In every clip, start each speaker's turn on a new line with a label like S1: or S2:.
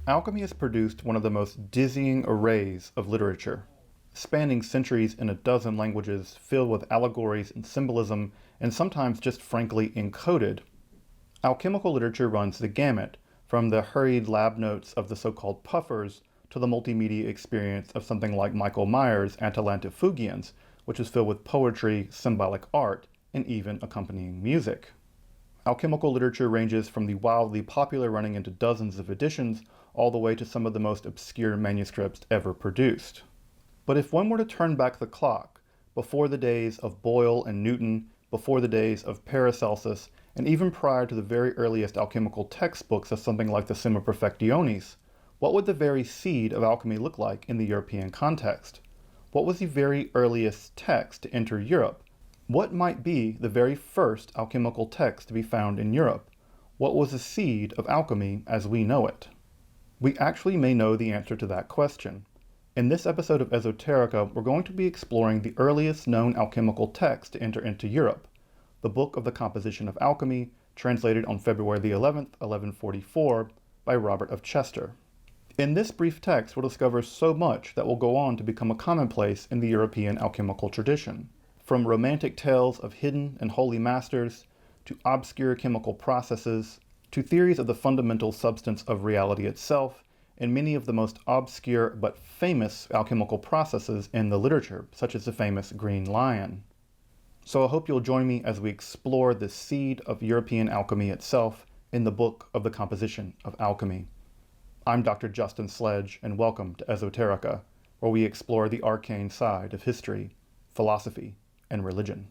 S1: Alchemy has produced one of the most dizzying arrays of literature, spanning centuries in a dozen languages, filled with allegories and symbolism, and sometimes just frankly encoded. Alchemical literature runs the gamut, from the hurried lab notes of the so-called puffers to the multimedia experience of something like Michael Myers' Atalantifugians, which is filled with poetry, symbolic art, and even accompanying music. Alchemical literature ranges from the wildly popular running into dozens of editions, all the way to some of the most obscure manuscripts ever produced. But if one were to turn back the clock, before the days of Boyle and Newton, before the days of Paracelsus, and even prior to the very earliest alchemical textbooks of something like the Summa Perfectionis, what would the very seed of alchemy look like in the European context? What was the very earliest text to enter Europe? What might be the very first alchemical text to be found in Europe? What was the seed of alchemy as we know it? We actually may know the answer to that question. In this episode of Esoterica, we're going to be exploring the earliest known alchemical text to enter into Europe, the book of the Composition of Alchemy, translated on February the 11th, 1144, by Robert of Chester. In this brief text, we'll discover so much that will go on to become a commonplace in the European alchemical tradition. From romantic tales of hidden and holy masters, to obscure chemical processes, to theories of the fundamental substance of reality itself, and many of the most obscure but famous alchemical processes in the literature, such as the famous Green Lion. So I hope you'll join me as we explore the seed of European alchemy itself in the book of the Composition of Alchemy. I'm Dr. Justin Sledge, and welcome to Esoterica, where we explore the arcane side of history, philosophy, and religion.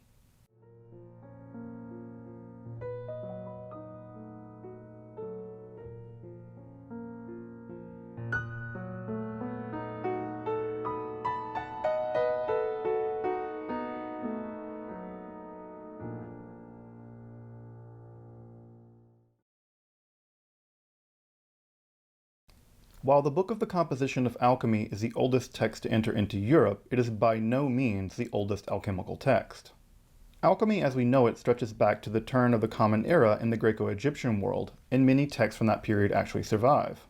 S1: While the Book of the Composition of Alchemy is the oldest text to enter into Europe, it is by no means the oldest alchemical text. Alchemy as we know it stretches back to the turn of the Common Era in the Greco-Egyptian world, and many texts from that period actually survive.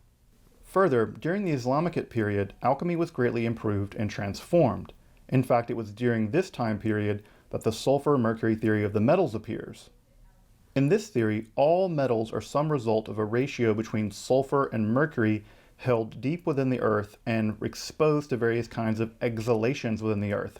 S1: Further, during the Islamic period, alchemy was greatly improved and transformed. In fact, it was during this time period that the sulfur-mercury theory of the metals appears. In this theory, all metals are some result of a ratio between sulfur and mercury held deep within the earth and exposed to various kinds of exhalations within the earth.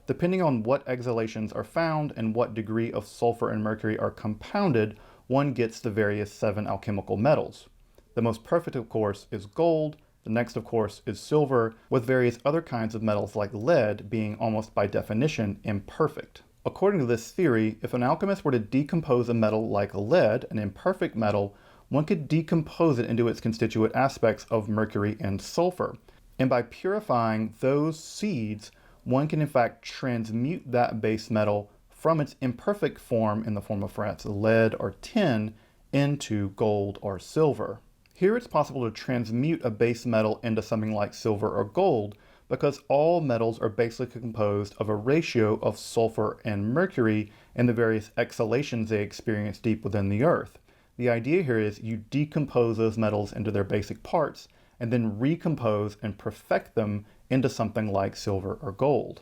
S1: Depending on what exhalations are found and what degree of sulfur and mercury are compounded, one gets the various 7 alchemical metals. The most perfect, of course, is gold. The next, of course, is silver, with various other kinds of metals like lead being almost by definition imperfect. According to this theory, if an alchemist were to decompose a metal like lead, an imperfect metal, one could decompose it into its constituent aspects of mercury and sulfur. And by purifying those seeds, one can in fact transmute that base metal from its imperfect form in the form of perhaps lead or tin into gold or silver. Here it's possible to transmute a base metal into something like silver or gold because all metals are basically composed of a ratio of sulfur and mercury and the various exhalations they experience deep within the earth. The idea here is you decompose those metals into their basic parts and then recompose and perfect them into something like silver or gold.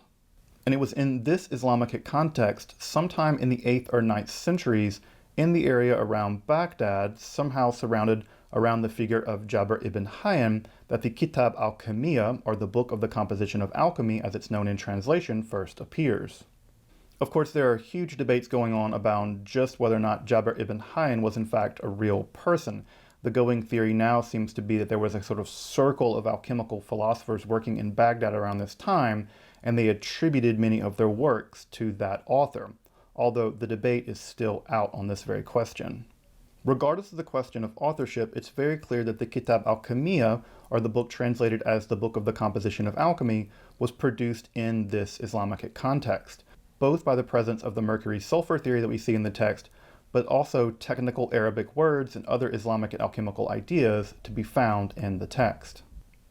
S1: And it was in this Islamic context, sometime in the 8th or 9th centuries, in the area around Baghdad, somehow surrounded around the figure of Jabbir ibn Hayyan, that the Kitab al-Kimya, or the Book of the Composition of Alchemy as it's known in translation, first appears. Of course, there are huge debates going on about just whether or not Jabbir ibn Hayyan was in fact a real person. The going theory now seems to be that there was a sort of circle of alchemical philosophers working in Baghdad around this time, and they attributed many of their works to that author, although the debate is still out on this very question. Regardless of the question of authorship, it's very clear that the Kitab al-Kimya, or the book translated as the Book of the Composition of Alchemy, was produced in this Islamic context, both by the presence of the mercury-sulfur theory that we see in the text, but also technical Arabic words and other Islamic and alchemical ideas to be found in the text.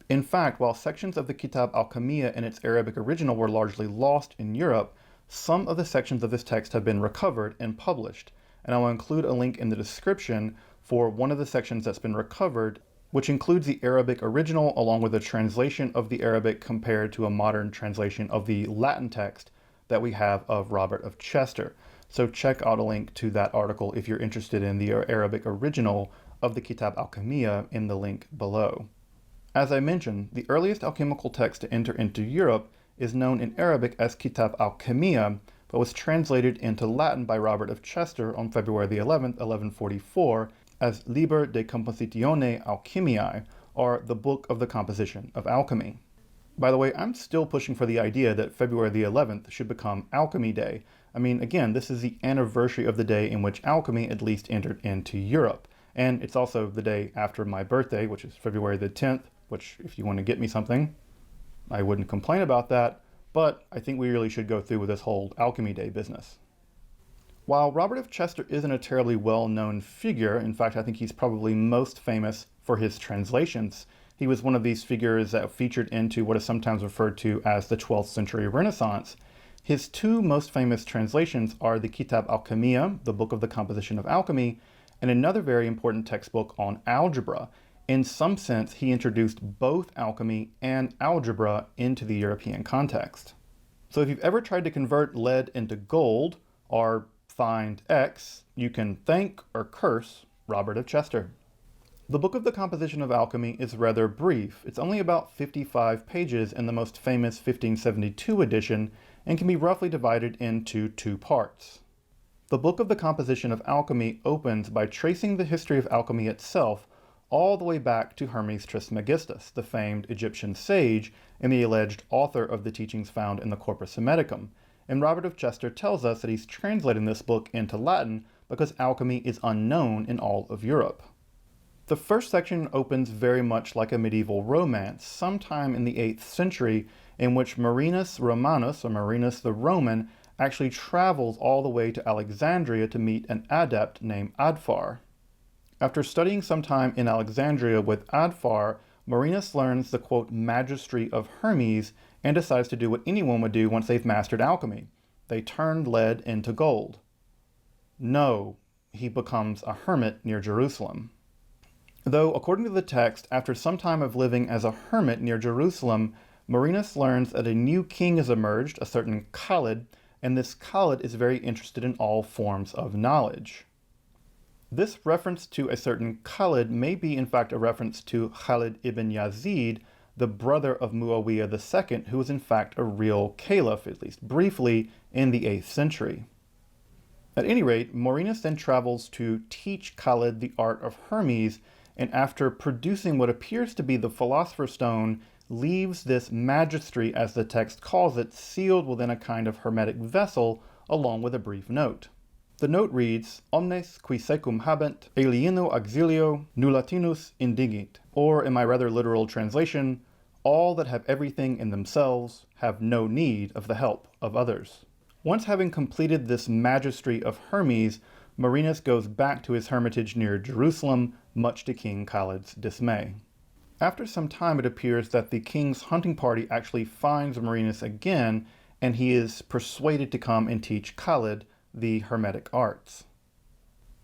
S1: In fact, while sections of the Kitab al-Kimya in its Arabic original were largely lost in Europe, some of the sections of this text have been recovered and published, and I will include a link in the description for one of the sections that's been recovered which includes the Arabic original along with a translation of the Arabic compared to a modern translation of the Latin text that we have of Robert of Chester. So check out a link to that article if you're interested in the Arabic original of the Kitab al-Kimya in the link below. As I mentioned, the earliest alchemical text to enter into Europe is known in Arabic as Kitab al-Kimya, but was translated into Latin by Robert of Chester on February the 11th, 1144, as Liber de compositione alchemiae, or the Book of the Composition of Alchemy. By the way, I'm still pushing for the idea that February the 11th should become Alchemy Day. I mean, again, this is the anniversary of the day in which alchemy at least entered into Europe. And it's also the day after my birthday, which is February the 10th, which if you want to get me something, I wouldn't complain about that, but I think we really should go through with this whole Alchemy Day business. While Robert of Chester isn't a terribly well-known figure, in fact, I think he's probably most famous for his translations. He was one of these figures that featured into what is sometimes referred to as the 12th century Renaissance. His two most famous translations are the Kitab al-Kimya, the Book of the Composition of Alchemy, and another very important textbook on algebra. In some sense, he introduced both alchemy and algebra into the European context. So if you've ever tried to convert lead into gold, or find X, you can thank or curse Robert of Chester. The Book of the Composition of Alchemy is rather brief. It's only about 55 pages in the most famous 1572 edition and can be roughly divided into two parts. The Book of the Composition of Alchemy opens by tracing the history of alchemy itself all the way back to Hermes Trismegistus, the famed Egyptian sage and the alleged author of the teachings found in the Corpus Hermeticum. And Robert of Chester tells us that he's translating this book into Latin because alchemy is unknown in all of Europe. The first section opens very much like a medieval romance, sometime in the 8th century, in which Marinus Romanus, or Marinus the Roman, actually travels all the way to Alexandria to meet an adept named Adphar. After studying some time in Alexandria with Adphar, Marinus learns the, quote, magistry of Hermes and decides to do what anyone would do once they've mastered alchemy. They turn lead into gold. No, he becomes a hermit near Jerusalem. Though, according to the text, after some time of living as a hermit near Jerusalem, Marinus learns that a new king has emerged, a certain Khalid, and this Khalid is very interested in all forms of knowledge. This reference to a certain Khalid may be in fact a reference to Khalid ibn Yazid, the brother of Muawiyah II, who was in fact a real caliph, at least briefly, in the 8th century. At any rate, Marinus then travels to teach Khalid the art of Hermes, and after producing what appears to be the Philosopher's Stone, leaves this magistry, as the text calls it, sealed within a kind of hermetic vessel, along with a brief note. The note reads, Omnes qui secum habent, alieno auxilio, nullatinus indigit, or in my rather literal translation, all that have everything in themselves have no need of the help of others. Once having completed this magistry of Hermes, Marinus goes back to his hermitage near Jerusalem, much to King Khalid's dismay. After some time, it appears that the king's hunting party actually finds Marinus again, and he is persuaded to come and teach Khalid the hermetic arts.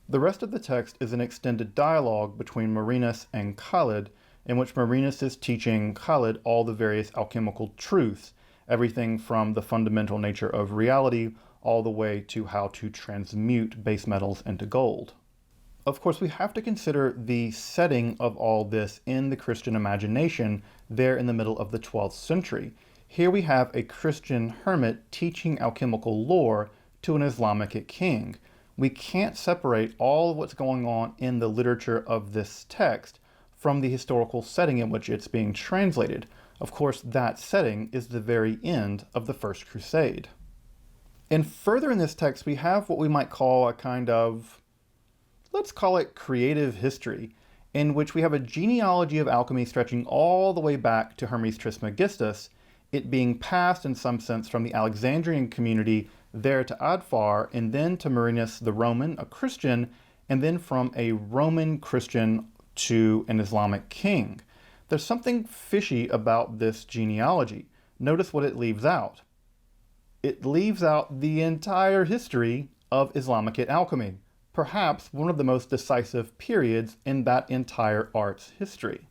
S1: The rest of the text is an extended dialogue between Marinus and Khalid, in which Marinus is teaching Khalid all the various alchemical truths, everything from the fundamental nature of reality all the way to how to transmute base metals into gold. Of course, we have to consider the setting of all this in the Christian imagination there in the middle of the 12th century. Here we have a Christian hermit teaching alchemical lore to an Islamic king. We can't separate all of what's going on in the literature of this text from the historical setting in which it's being translated. Of course, that setting is the very end of the First Crusade. And further in this text, we have what we might call a kind of, let's call it creative history, in which we have a genealogy of alchemy stretching all the way back to Hermes Trismegistus, it being passed in some sense from the Alexandrian community there to Adphar, and then to Marinus the Roman, a Christian, and then from a Roman Christian to an Islamic king. There's something fishy about this genealogy. Notice what it leaves out. It leaves out the entire history of Islamic alchemy. perhaps one of the most decisive periods in that entire art's history.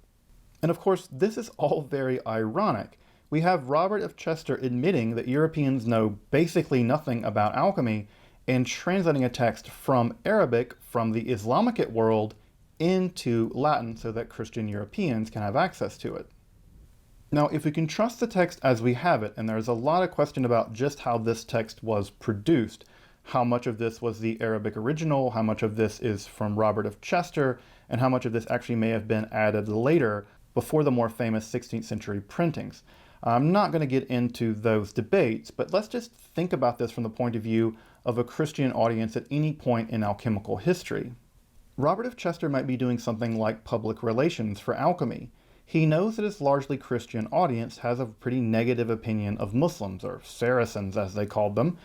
S1: And of course, this is all very ironic. We have Robert of Chester admitting that Europeans know basically nothing about alchemy and translating a text from Arabic from the Islamic world into Latin so that Christian Europeans can have access to it. Now, if we can trust the text as we have it, and there's a lot of question about just how this text was produced, how much of this was the Arabic original, how much of this is from Robert of Chester, and how much of this actually may have been added later before the more famous 16th century printings. I'm not going to get into those debates, but let's just think about this from the point of view of a Christian audience at any point in alchemical history. Robert of Chester might be doing something like public relations for alchemy. He knows that his largely Christian audience has a pretty negative opinion of Muslims, or Saracens as they called them,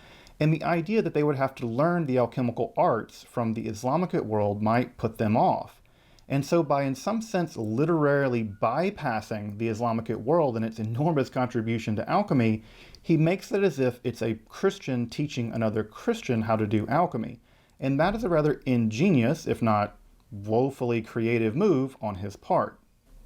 S1: and the idea that they would have to learn the alchemical arts from the Islamic world might put them off. And so by, in some sense, literally bypassing the Islamic world and its enormous contribution to alchemy, he makes it as if it's a Christian teaching another Christian how to do alchemy. And that is a rather ingenious, if not woefully creative move on his part.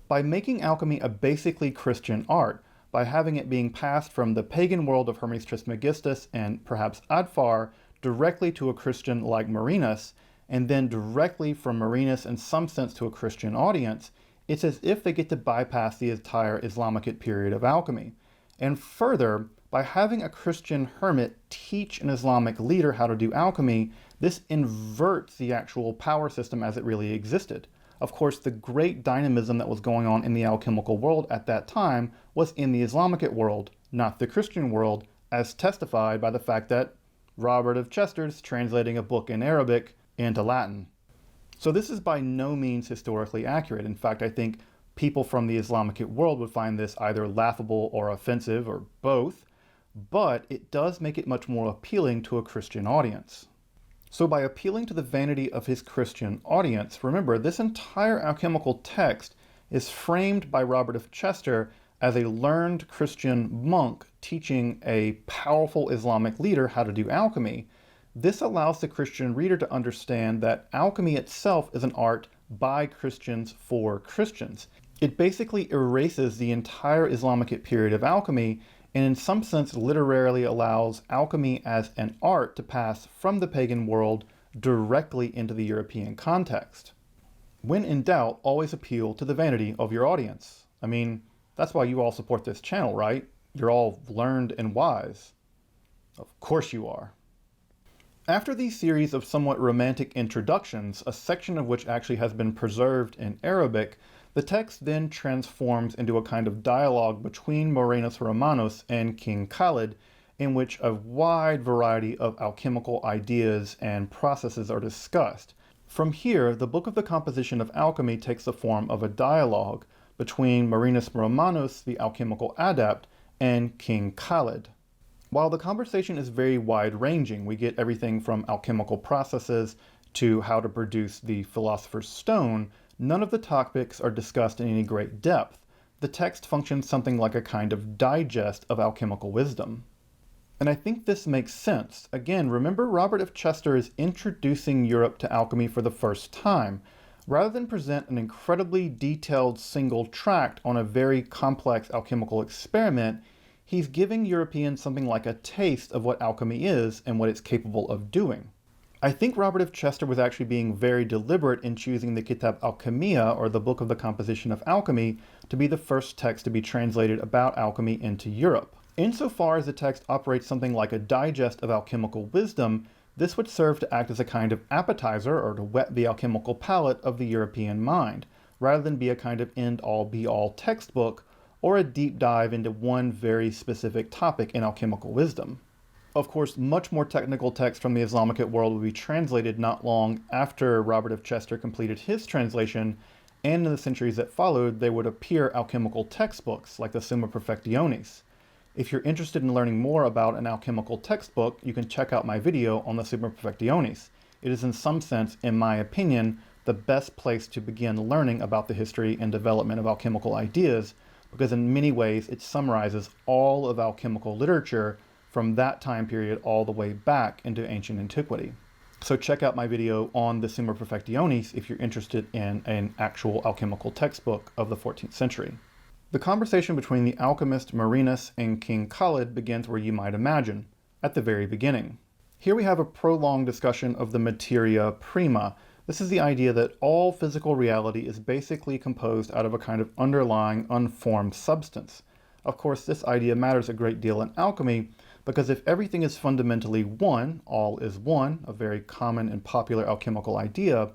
S1: By making alchemy a basically Christian art, by having it being passed from the pagan world of Hermes Trismegistus and perhaps Adfar directly to a Christian like Marinus, and then directly from Marinus in some sense to a Christian audience, it's as if they get to bypass the entire Islamic period of alchemy. And further, by having a Christian hermit teach an Islamic leader how to do alchemy, this inverts the actual power system as it really existed. Of course, the great dynamism that was going on in the alchemical world at that time was in the Islamic world, not the Christian world, as testified by the fact that Robert of Chester is translating a book in Arabic into Latin. So this is by no means historically accurate. In fact, I think people from the Islamic world would find this either laughable or offensive or both, but it does make it much more appealing to a Christian audience. So by appealing to the vanity of his Christian audience, remember, this entire alchemical text is framed by Robert of Chester as a learned Christian monk teaching a powerful Islamic leader how to do alchemy. This allows the Christian reader to understand that alchemy itself is an art by Christians for Christians. It basically erases the entire Islamic period of alchemy and in some sense literally allows alchemy as an art to pass from the pagan world directly into the European context. When in doubt, always appeal to the vanity of your audience. I mean, that's why you all support this channel, right? You're all learned and wise. Of course you are. After these series of somewhat romantic introductions, a section of which actually has been preserved in Arabic, the text then transforms into a kind of dialogue between Marinus Romanus and King Khalid, in which a wide variety of alchemical ideas and processes are discussed. From here, the book of the Composition of Alchemy takes the form of a dialogue between Marinus Romanus, the alchemical adept, and King Khalid. While the conversation is very wide-ranging, we get everything from alchemical processes to how to produce the philosopher's stone, none of the topics are discussed in any great depth. The text functions something like a kind of digest of alchemical wisdom. And I think this makes sense. Again, remember Robert of Chester is introducing Europe to alchemy for the first time. Rather than present an incredibly detailed single tract on a very complex alchemical experiment, he's giving Europeans something like a taste of what alchemy is and what it's capable of doing. I think Robert of Chester was actually being very deliberate in choosing the Kitab al-Kimya, or the Book of the Composition of Alchemy, to be the first text to be translated about alchemy into Europe. Insofar as the text operates something like a digest of alchemical wisdom, this would serve to act as a kind of appetizer or to whet the alchemical palate of the European mind, rather than be a kind of end-all be-all textbook or a deep dive into one very specific topic in alchemical wisdom. Of course, much more technical texts from the Islamic world would be translated not long after Robert of Chester completed his translation, and in the centuries that followed, there would appear alchemical textbooks like the Summa Perfectionis. If you're interested in learning more about an alchemical textbook, you can check out my video on the Summa Perfectionis. It is in some sense, in my opinion, the best place to begin learning about the history and development of alchemical ideas, because in many ways it summarizes all of alchemical literature from that time period all the way back into ancient antiquity. So check out my video on the Summa Perfectionis if you're interested in an actual alchemical textbook of the 14th century. The conversation between the alchemist Marinus and King Khalid begins where you might imagine, at the very beginning. Here we have a prolonged discussion of the materia prima. This is the idea that all physical reality is basically composed out of a kind of underlying unformed substance. Of course, this idea matters a great deal in alchemy, because if everything is fundamentally one, all is one, a very common and popular alchemical idea,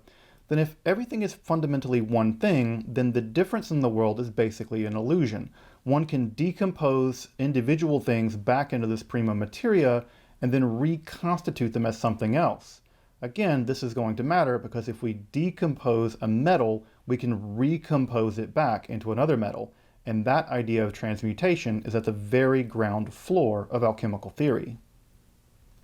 S1: then if everything is fundamentally one thing, then the difference in the world is basically an illusion. One can decompose individual things back into this prima materia and then reconstitute them as something else. Again, this is going to matter because if we decompose a metal, we can recompose it back into another metal. And that idea of transmutation is at the very ground floor of alchemical theory.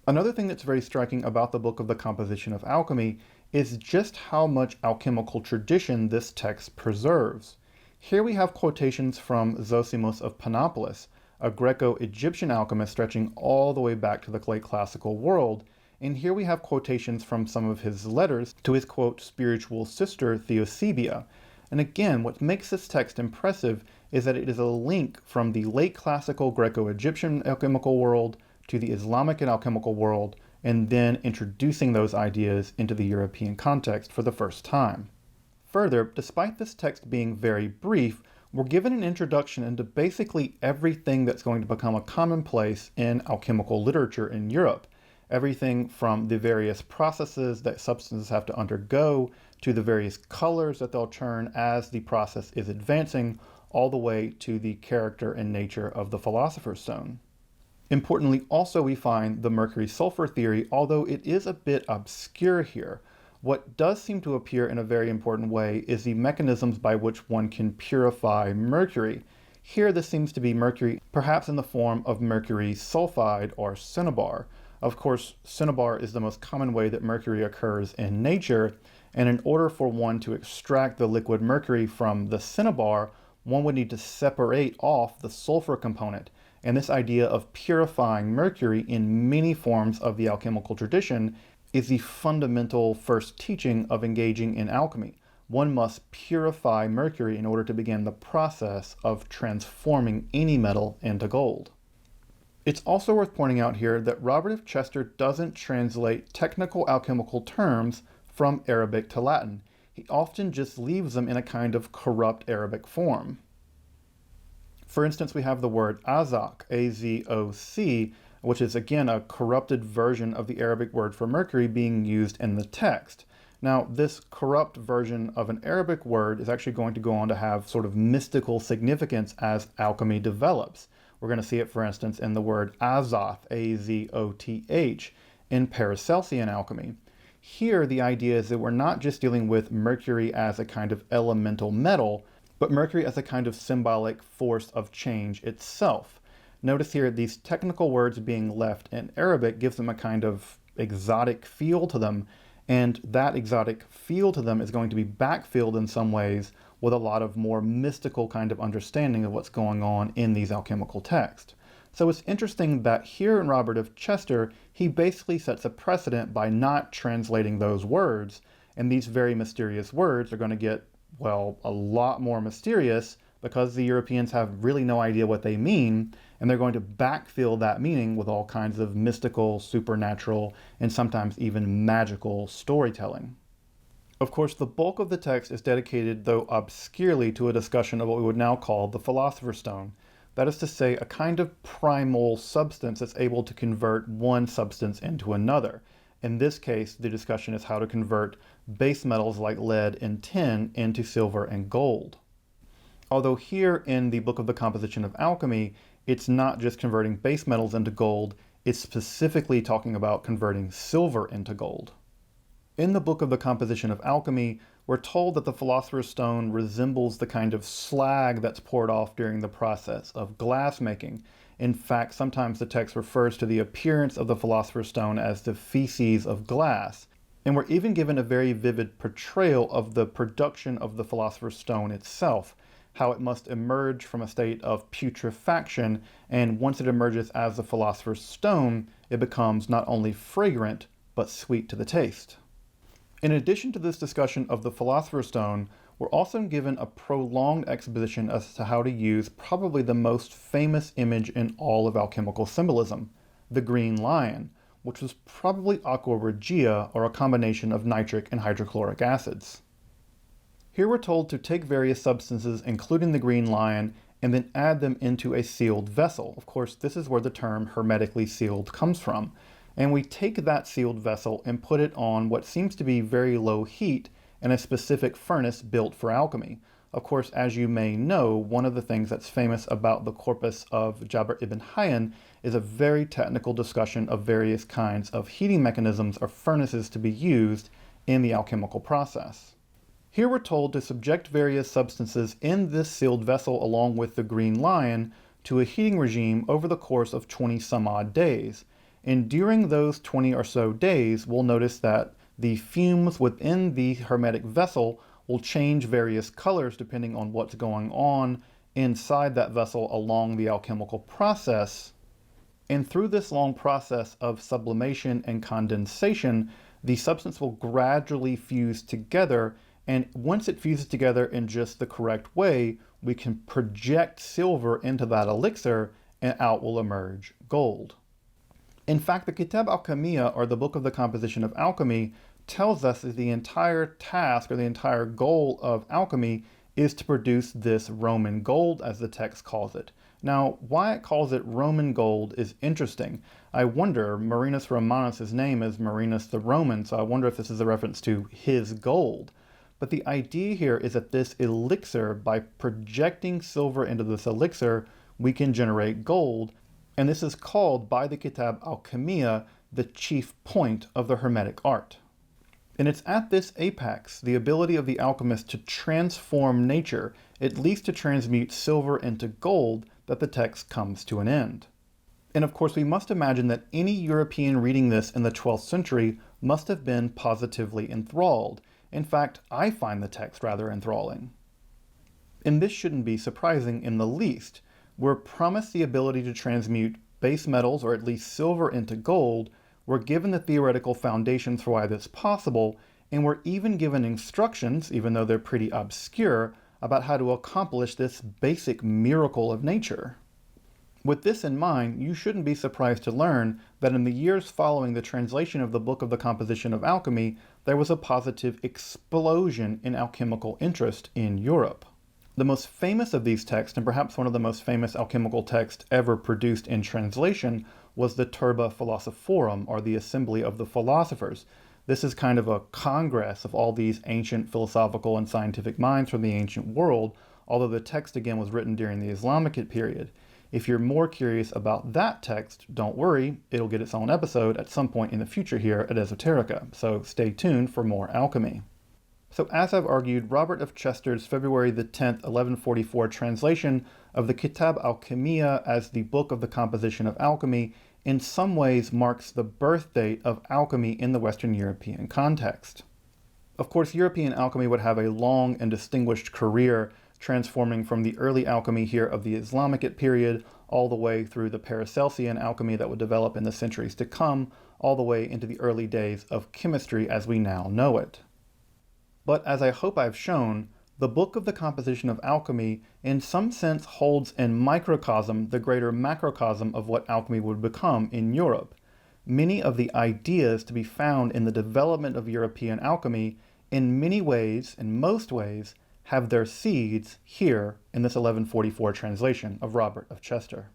S1: Another thing that's very striking about the book of the Composition of Alchemy is just how much alchemical tradition this text preserves. Here we have quotations from Zosimus of Panopolis, a Greco-Egyptian alchemist stretching all the way back to the late classical world, and here we have quotations from some of his letters to his, quote, spiritual sister Theosebia. And again, what makes this text impressive is that it is a link from the late classical Greco-Egyptian alchemical world to the Islamic and alchemical world, and then introducing those ideas into the European context for the first time. Further, despite this text being very brief, we're given an introduction into basically everything that's going to become a commonplace in alchemical literature in Europe. Everything from the various processes that substances have to undergo, to the various colors that they'll turn as the process is advancing, all the way to the character and nature of the philosopher's stone. Importantly, also we find the mercury-sulfur theory, although it is a bit obscure here. What does seem to appear in a very important way is the mechanisms by which one can purify mercury. Here this seems to be mercury, perhaps in the form of mercury sulfide or cinnabar. Of course, cinnabar is the most common way that mercury occurs in nature, and in order for one to extract the liquid mercury from the cinnabar, one would need to separate off the sulfur component. And this idea of purifying mercury in many forms of the alchemical tradition is the fundamental first teaching of engaging in alchemy. One must purify mercury in order to begin the process of transforming any metal into gold. It's also worth pointing out here that Robert of Chester doesn't translate technical alchemical terms from Arabic to Latin. He often just leaves them in a kind of corrupt Arabic form. For instance, we have the word azoc, A-Z-O-C, which is again a corrupted version of the Arabic word for mercury being used in the text. Now, this corrupt version of an Arabic word is actually going to go on to have sort of mystical significance as alchemy develops. We're going to see it, for instance, in the word azoth, A-Z-O-T-H, in Paracelsian alchemy. Here, the idea is that we're not just dealing with mercury as a kind of elemental metal, but mercury as a kind of symbolic force of change itself. Notice here, these technical words being left in Arabic gives them a kind of exotic feel to them, and that exotic feel to them is going to be backfilled in some ways with a lot of more mystical kind of understanding of what's going on in these alchemical texts. So it's interesting that here in Robert of Chester, he basically sets a precedent by not translating those words, and these very mysterious words are going to get, well, a lot more mysterious because the Europeans have really no idea what they mean, and they're going to backfill that meaning with all kinds of mystical, supernatural, and sometimes even magical storytelling. Of course, the bulk of the text is dedicated, though obscurely, to a discussion of what we would now call the philosopher's stone. That is to say, a kind of primal substance that's able to convert one substance into another. In this case, the discussion is how to convert base metals like lead and tin into silver and gold. Although here in the book of the Composition of Alchemy, it's not just converting base metals into gold, it's specifically talking about converting silver into gold. In the book of the Composition of Alchemy, we're told that the philosopher's stone resembles the kind of slag that's poured off during the process of glass making. In fact, sometimes the text refers to the appearance of the philosopher's stone as the feces of glass. And we're even given a very vivid portrayal of the production of the philosopher's stone itself, how it must emerge from a state of putrefaction, and once it emerges as the philosopher's stone, it becomes not only fragrant, but sweet to the taste. In addition to this discussion of the Philosopher's Stone, we're also given a prolonged exposition as to how to use probably the most famous image in all of alchemical symbolism, the green lion, which was probably aqua regia, or a combination of nitric and hydrochloric acids. Here we're told to take various substances, including the green lion, and then add them into a sealed vessel. Of course, this is where the term hermetically sealed comes from. And we take that sealed vessel and put it on what seems to be very low heat in a specific furnace built for alchemy. Of course, as you may know, one of the things that's famous about the corpus of Jabbir ibn Hayyan is a very technical discussion of various kinds of heating mechanisms or furnaces to be used in the alchemical process. Here we're told to subject various substances in this sealed vessel along with the green lion to a heating regime over the course of 20 some odd days. And during those 20 or so days, we'll notice that the fumes within the hermetic vessel will change various colors depending on what's going on inside that vessel along the alchemical process. And through this long process of sublimation and condensation, the substance will gradually fuse together, and once it fuses together in just the correct way, we can project silver into that elixir and out will emerge gold. In fact, the Kitab al-Kimya, or the Book of the Composition of Alchemy, tells us that the entire task or the entire goal of alchemy is to produce this Roman gold, as the text calls it. Now, why it calls it Roman gold is interesting. I wonder, Marinus Romanus' name is Marinus the Roman, so I wonder if this is a reference to his gold. But the idea here is that this elixir, by projecting silver into this elixir, we can generate gold. And this is called by the Kitab al-Kimya the chief point of the Hermetic art. And it's at this apex, the ability of the alchemist to transform nature, at least to transmute silver into gold, that the text comes to an end. And of course, we must imagine that any European reading this in the 12th century must have been positively enthralled. In fact, I find the text rather enthralling. And this shouldn't be surprising in the least. We're promised the ability to transmute base metals, or at least silver, into gold. We're given the theoretical foundations for why that's possible, and we're even given instructions, even though they're pretty obscure, about how to accomplish this basic miracle of nature. With this in mind, you shouldn't be surprised to learn that in the years following the translation of the Book of the Composition of Alchemy, there was a positive explosion in alchemical interest in Europe. The most famous of these texts, and perhaps one of the most famous alchemical texts ever produced in translation, was the Turba Philosophorum, or the Assembly of the Philosophers. This is kind of a congress of all these ancient philosophical and scientific minds from the ancient world, although the text again was written during the Islamic period. If you're more curious about that text, don't worry, it'll get its own episode at some point in the future here at Esoterica, so stay tuned for more alchemy. So as I've argued, Robert of Chester's February the 10th, 1144 translation of the Kitab al-Kimya as the Book of the Composition of Alchemy in some ways marks the birth date of alchemy in the Western European context. Of course, European alchemy would have a long and distinguished career, transforming from the early alchemy here of the Islamic period all the way through the Paracelsian alchemy that would develop in the centuries to come, all the way into the early days of chemistry as we now know it. But as I hope I've shown, the Book of the Composition of Alchemy in some sense holds in microcosm the greater macrocosm of what alchemy would become in Europe. Many of the ideas to be found in the development of European alchemy in many ways, in most ways, have their seeds here in this 1144 translation of Robert of Chester.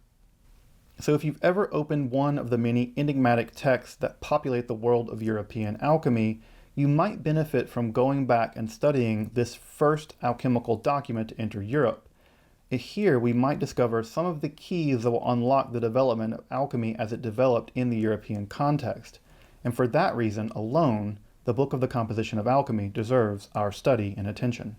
S1: So if you've ever opened one of the many enigmatic texts that populate the world of European alchemy, you might benefit from going back and studying this first alchemical document to enter Europe. Here we might discover some of the keys that will unlock the development of alchemy as it developed in the European context. And for that reason alone, the Book of the Composition of Alchemy deserves our study and attention.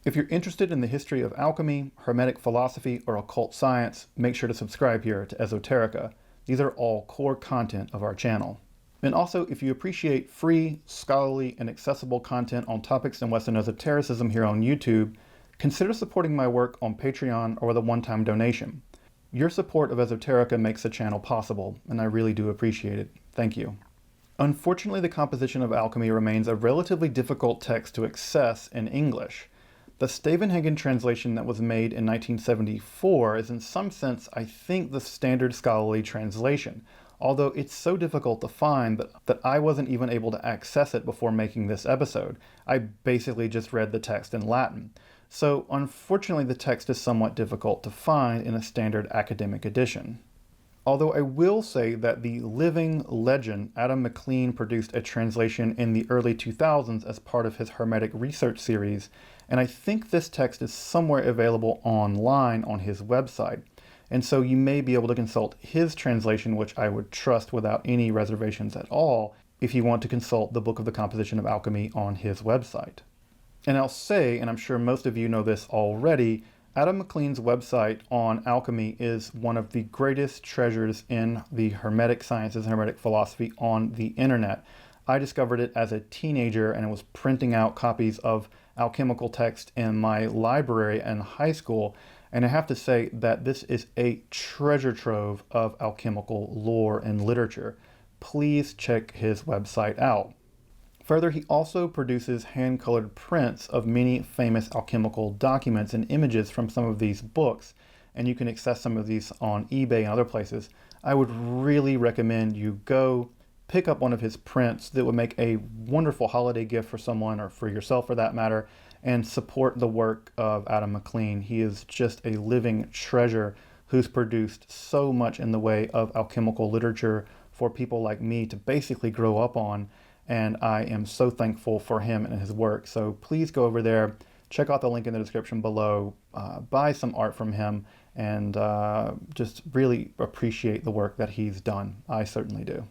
S1: If you're interested in the history of alchemy, hermetic philosophy, or occult science, make sure to subscribe here to Esoterica. These are all core content of our channel. And also, if you appreciate free, scholarly, and accessible content on topics in Western esotericism here on YouTube, consider supporting my work on Patreon or with a one-time donation. Your support of Esoterica makes the channel possible, and I really do appreciate it. Thank you. Unfortunately, the Composition of Alchemy remains a relatively difficult text to access in English. The Stavenhagen translation that was made in 1974 is in some sense, I think, the standard scholarly translation, although it's so difficult to find that I wasn't even able to access it before making this episode. I basically just read the text in Latin. So unfortunately, the text is somewhat difficult to find in a standard academic edition. Although I will say that the living legend Adam McLean produced a translation in the early 2000s as part of his Hermetic research series, and I think this text is somewhere available online on his website. And so you may be able to consult his translation, which I would trust without any reservations at all, if you want to consult the Book of the Composition of Alchemy on his website. And I'll say, and I'm sure most of you know this already, Adam McLean's website on alchemy is one of the greatest treasures in the Hermetic sciences, Hermetic philosophy on the internet. I discovered it as a teenager and was printing out copies of alchemical text in my library in high school. And I have to say that this is a treasure trove of alchemical lore and literature. Please check his website out. Further, he also produces hand-colored prints of many famous alchemical documents and images from some of these books, and you can access some of these on eBay and other places. I would really recommend you go pick up one of his prints that would make a wonderful holiday gift for someone, or for yourself for that matter, and support the work of Adam McLean. He is just a living treasure who's produced so much in the way of alchemical literature for people like me to basically grow up on. And I am so thankful for him and his work. So please go over there, check out the link in the description below, buy some art from him, and just really appreciate the work that he's done. I certainly do.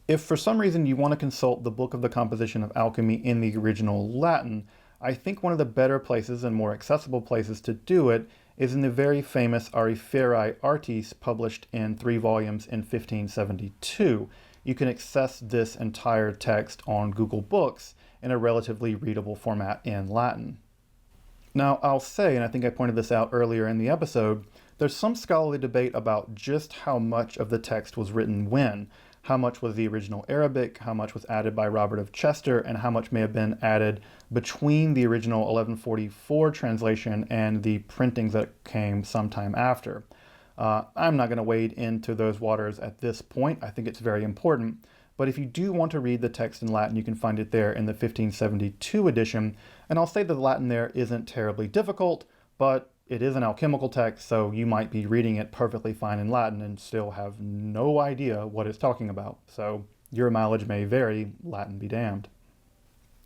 S1: If for some reason you want to consult the Book of the Composition of Alchemy in the original Latin, I think one of the better places and more accessible places to do it is in the very famous Auriferae Artis, published in 3 volumes in 1572. You can access this entire text on Google Books in a relatively readable format in Latin. Now, I'll say, and I think I pointed this out earlier in the episode, there's some scholarly debate about just how much of the text was written when. How much was the original Arabic, how much was added by Robert of Chester, and how much may have been added between the original 1144 translation and the printings that came sometime after. I'm not going to wade into those waters at this point. I think it's very important. But if you do want to read the text in Latin, you can find it there in the 1572 edition. And I'll say that the Latin there isn't terribly difficult, but it is an alchemical text, so you might be reading it perfectly fine in Latin and still have no idea what it's talking about. So your mileage may vary, Latin be damned.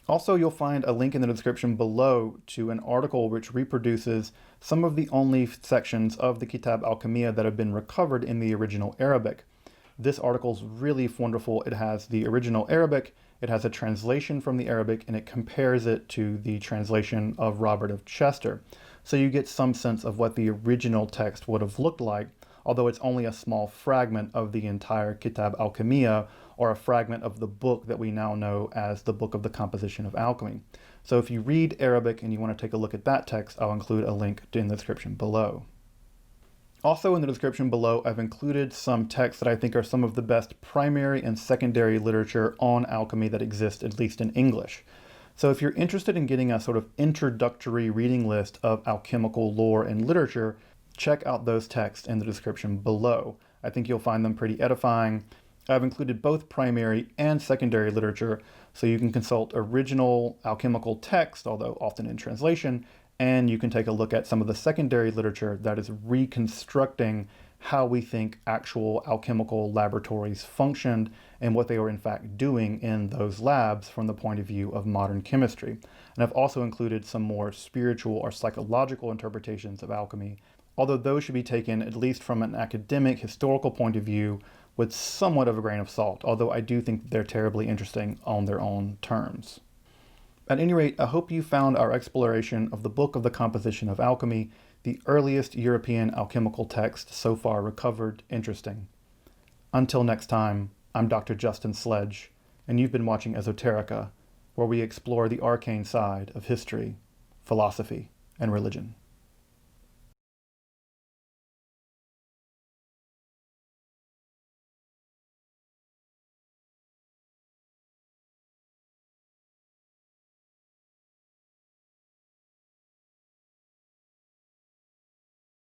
S1: Also, you'll find a link in the description below to an article which reproduces some of the only sections of the Kitab al-Kimya that have been recovered in the original Arabic. This article's really wonderful. It has the original Arabic, it has a translation from the Arabic, and it compares it to the translation of Robert of Chester. So you get some sense of what the original text would have looked like, although it's only a small fragment of the entire Kitab al-Kimya, or a fragment of the book that we now know as the Book of the Composition of Alchemy. So if you read Arabic and you want to take a look at that text, I'll include a link in the description below. Also in the description below, I've included some texts that I think are some of the best primary and secondary literature on alchemy that exists, at least in English. So if you're interested in getting a sort of introductory reading list of alchemical lore and literature, check out those texts in the description below. I think you'll find them pretty edifying. I've included both primary and secondary literature, so you can consult original alchemical text, although often in translation, and you can take a look at some of the secondary literature that is reconstructing how we think actual alchemical laboratories functioned and what they were in fact doing in those labs from the point of view of modern chemistry. And I've also included some more spiritual or psychological interpretations of alchemy, although those should be taken, at least from an academic, historical point of view, with somewhat of a grain of salt, although I do think they're terribly interesting on their own terms. At any rate, I hope you found our exploration of the Book of the Composition of Alchemy, the earliest European alchemical text so far recovered, interesting. Until next time, I'm Dr. Justin Sledge, and you've been watching Esoterica, where we explore the arcane side of history, philosophy, and religion.